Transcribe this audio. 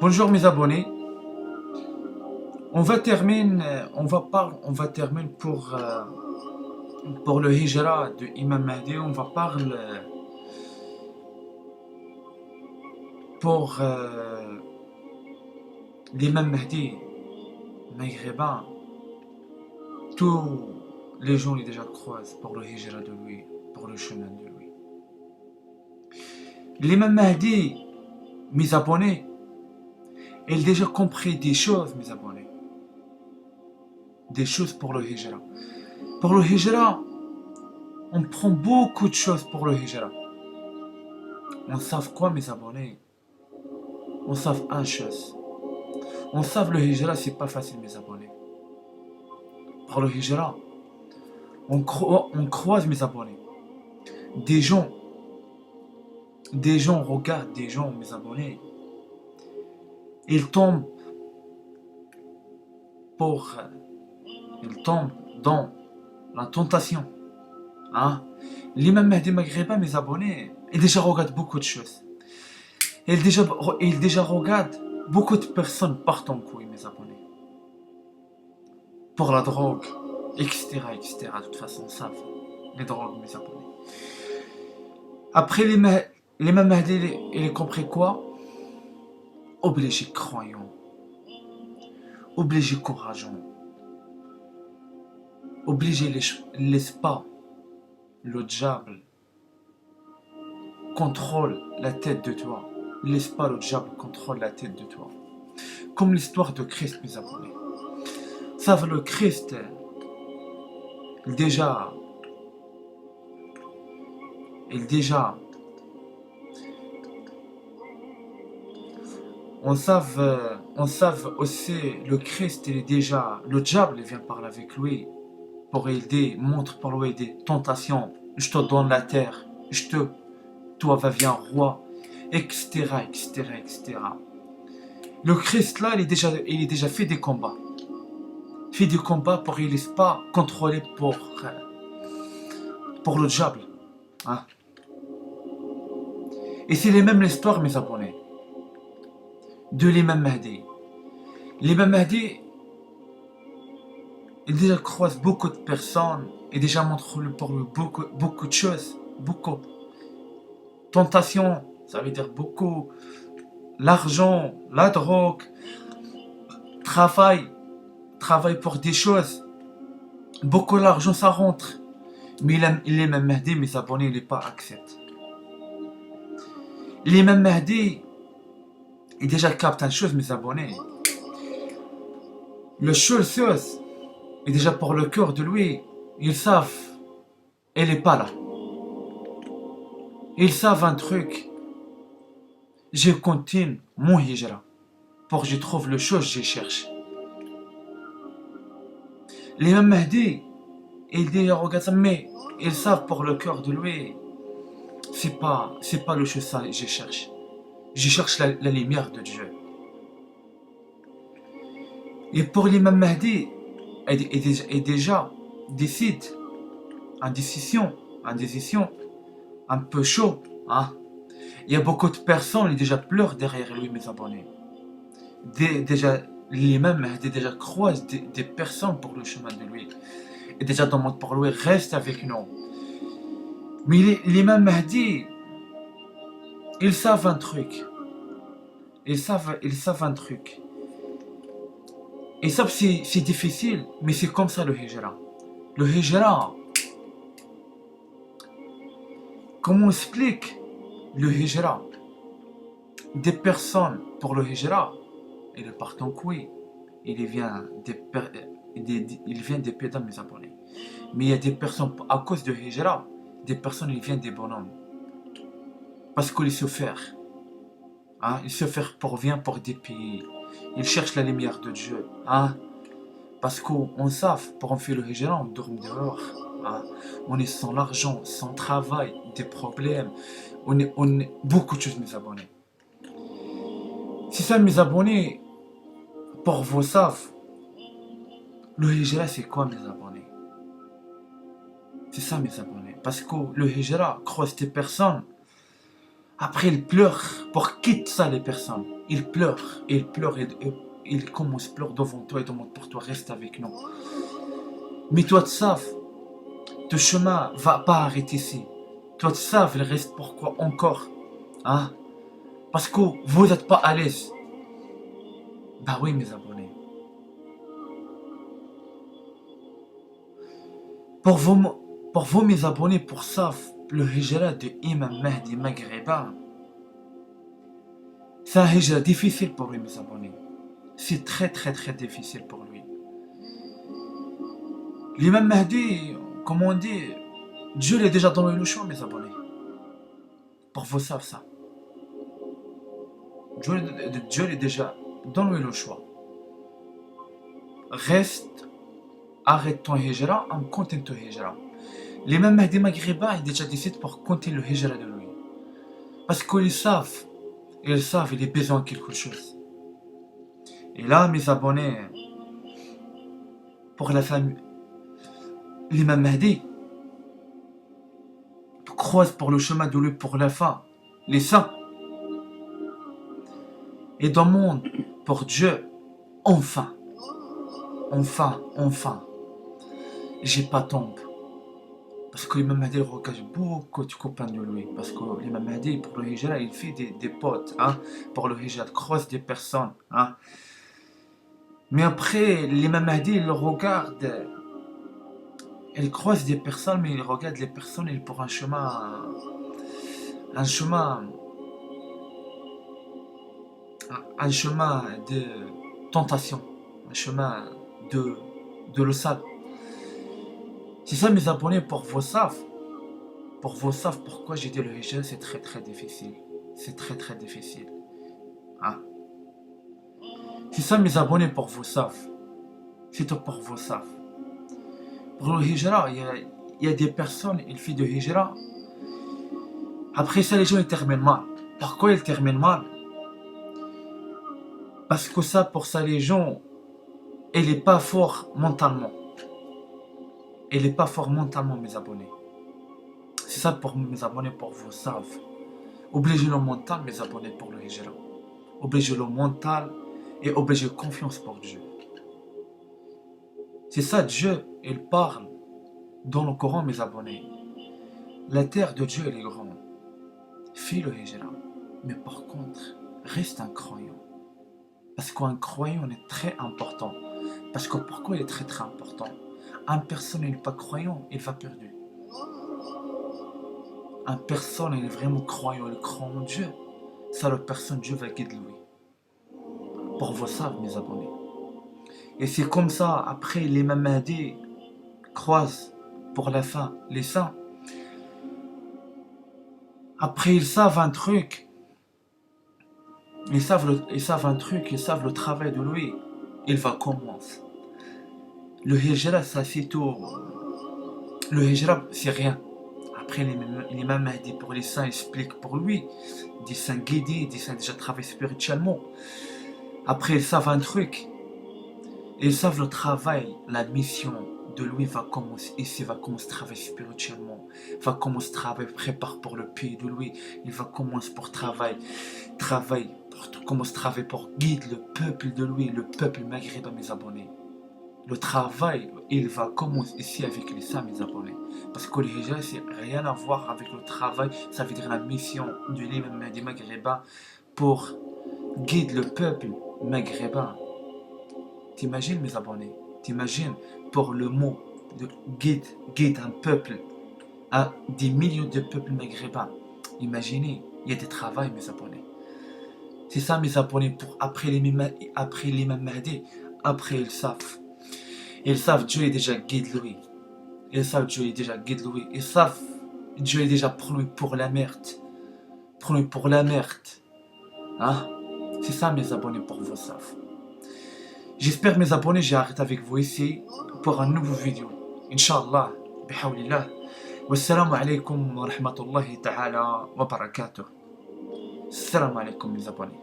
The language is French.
Bonjour mes abonnés. On va terminer pour le hijra de Imam Mahdi. On va parler pour l'Imam Mahdi maghrébin. Tous les gens les déjà croisent pour le hijra de lui, pour le chemin de lui. L'Imam Mahdi, mes abonnés, il a déjà compris des choses, mes abonnés. Des choses pour le hijra. Pour le hijra, on prend beaucoup de choses pour le hijra. On sait quoi, mes abonnés? On sait une chose. On sait le hijra, c'est pas facile, mes abonnés. Pour le hijra, on croise, mes abonnés. Des gens regardent des gens, mes abonnés. Ils tombent dans la tentation. Hein? L'imam Mahdi maghrébin, mes abonnés, il déjà regarde beaucoup de choses. Il déjà regarde beaucoup de personnes partent en couille, mes abonnés. Pour la drogue, etc. De toute façon, ça, les drogues, mes abonnés. Après, l'imam Mahdi, il a compris quoi? Obligé croyant, obligé courageant, obligé laisse pas le diable contrôle la tête de toi. Laisse pas le diable contrôle la tête de toi. Comme l'histoire de Christ, mes abonnés. Savez le Christ, il déjà on savent aussi le Christ, il est déjà, le diable vient parler avec lui pour aider, montre pour lui des tentations. Je te donne la terre, toi va viens roi, etc. Le Christ là, il est déjà fait des combats. Pour qu'il ne laisse pas contrôler pour le diable. Hein? Et c'est les mêmes l'histoire, mes abonnés, de l'imam Mahdi. L'imam Mahdi, il déjà croise beaucoup de personnes, il déjà montre pour lui beaucoup de choses, beaucoup. Tentation, ça veut dire beaucoup. L'argent, la drogue, travail pour des choses. Beaucoup d'argent, ça rentre. Mais l'imam Mahdi, mes abonnés, il n'est pas accepté. L'imam Mahdi, il déjà capte une chose, mes abonnés. Le seul chose, et déjà pour le cœur de lui, ils savent, elle n'est pas là. Ils savent un truc. Je continue mon hijra pour que je trouve le chose que je cherche. L'imam Mahdi, il dit, regarde ça, mais ils savent pour le cœur de lui, c'est pas le chose que je cherche. Je cherche la lumière de Dieu. Et pour l'imam Mahdi, il déjà décide, une décision un peu chaud. Hein? Il y a beaucoup de personnes qui déjà pleurent derrière lui, mes abonnés. Déjà, l'imam Mahdi déjà croise des personnes pour le chemin de lui. Et déjà demande pour lui, reste avec nous. Mais l'imam Mahdi, ils savent un truc. Ils savent un truc. Ils savent que c'est difficile, mais c'est comme ça le hijra. Le hijra, comment on explique le hijra? Des personnes pour le hijra, ils partent en couille. Il vient des pays dans mes abonnés. Mais il y a des personnes, à cause de hijra, des personnes, ils viennent des bonhommes. Parce qu'ils souffrent. Hein? Ils souffrent pour des pays. Ils cherchent la lumière de Dieu. Hein? Parce qu'on sait, pour en faire le hijra, on dort dehors. Hein? On est sans l'argent, sans travail, des problèmes. On est beaucoup de choses, mes abonnés. C'est ça, mes abonnés. Pour vous savez, le hijra, c'est quoi, mes abonnés? C'est ça, mes abonnés. Parce que le hijra croise des personnes Après, ils pleurent pour quitter ça, les personnes. Ils pleurent, ils commencent à pleurer devant toi et demandent pour toi, reste avec nous. Mais toi, tu sais, ton chemin va pas arrêter ici. Toi, tu sais, il reste pourquoi encore, hein? Parce que vous n'êtes pas à l'aise. Bah oui, mes abonnés. Pour vous, mes abonnés, pour ça, le hijra de Imam Mahdi maghrébin, c'est un hijra difficile pour lui, mes abonnés. C'est très très très difficile pour lui. L'imam Mahdi, comme on dit, Dieu l'est déjà donné le choix, mes abonnés. Pour vous savez ça. Dieu l'est déjà donné le choix. Reste, arrête ton hijra, on continue ton hijra. L'imam Mahdi maghrébin est déjà décidé pour continuer le hijra de lui. Parce qu'ils savent, il a besoin de quelque chose. Et là, mes abonnés, pour la famille, l'imam Mahdi croise pour le chemin de lui pour la fin, les saints, et demande pour Dieu, enfin, j'ai pas tombé. Parce que l'imam Mahdi regarde beaucoup de copains de lui. Parce que l'imam Mahdi, pour le hijra, il fait des potes, hein, pour le hijra, croise des personnes, hein. Mais après, l'imam Mahdi, il regarde, il croise des personnes, mais il regarde les personnes, il pour un chemin de tentation, un chemin de le sale. C'est ça, mes abonnés, pour vous savez pourquoi j'ai dit le hijra, c'est très très difficile. C'est très très difficile. Hein? C'est ça, mes abonnés, pour vous savez. C'est tout pour vous savez. Pour le hijra, il y a des personnes, ils font de hijra. Après ça, les gens ils terminent mal. Pourquoi ils terminent mal? Parce que ça, pour ça, les gens, elle n'est pas fort mentalement. Elle n'est pas fort mentalement, mes abonnés. C'est ça pour mes abonnés, pour vous savez. Obligez le mental, mes abonnés, pour le hijra. Obligez le mental et obligez confiance pour Dieu. C'est ça, Dieu, il parle dans le Coran, mes abonnés. La terre de Dieu, elle est grande. Fais le hijra. Mais par contre, reste un croyant. Parce qu'un croyant est très important. Parce que pourquoi il est très très important? Un personne n'est pas croyant, il va perdu. Un personne est vraiment croyant, il croit en Dieu. Ça, la personne, Dieu va guider lui. Pour vous savez, mes abonnés. Et c'est comme ça, après l'imam Mahdi croise pour la fin les saints. Après, ils savent un truc. Ils savent le travail de lui. Il va commencer. Le hijra, ça c'est tout. Le hijra, c'est rien. Après, l'imam Mahdi pour les saints explique pour lui. Des saints guidés, des saints déjà travaillent spirituellement. Après, ils savent un truc. Ils savent le travail, la mission de lui va commencer. Ici, va commencer à travailler spirituellement. Va commencer à travailler, prépare pour le pays de lui. Il va commencer pour travailler, commence à travailler pour guider le peuple de lui, le peuple maghrébin, mes abonnés. Le travail, il va commencer ici avec les saints, mes abonnés. Parce que le hijra, c'est rien à voir avec le travail. Ça veut dire la mission de l'imam Mahdi maghrébin pour guider le peuple maghrébin. T'imagines, mes abonnés? T'imagines pour le mot de guide un peuple, à des millions de peuples maghrébins. Imaginez, il y a des travails, mes abonnés. C'est ça, mes abonnés, pour après l'imam Mahdi, après ils savent. Ils savent Dieu est déjà guide lui. Ils savent Dieu est déjà guide lui. Ils savent Dieu est déjà pour la merde. Pour la merde. Hein? C'est ça, mes abonnés, pour vous savez. J'espère, mes abonnés, j'ai arrêté avec vous ici pour un nouveau vidéo. Inch'Allah, bihawlillah. Wassalamu alaikum wa rahmatullahi ta'ala wa barakatuh. Assalamu alaikum, mes abonnés.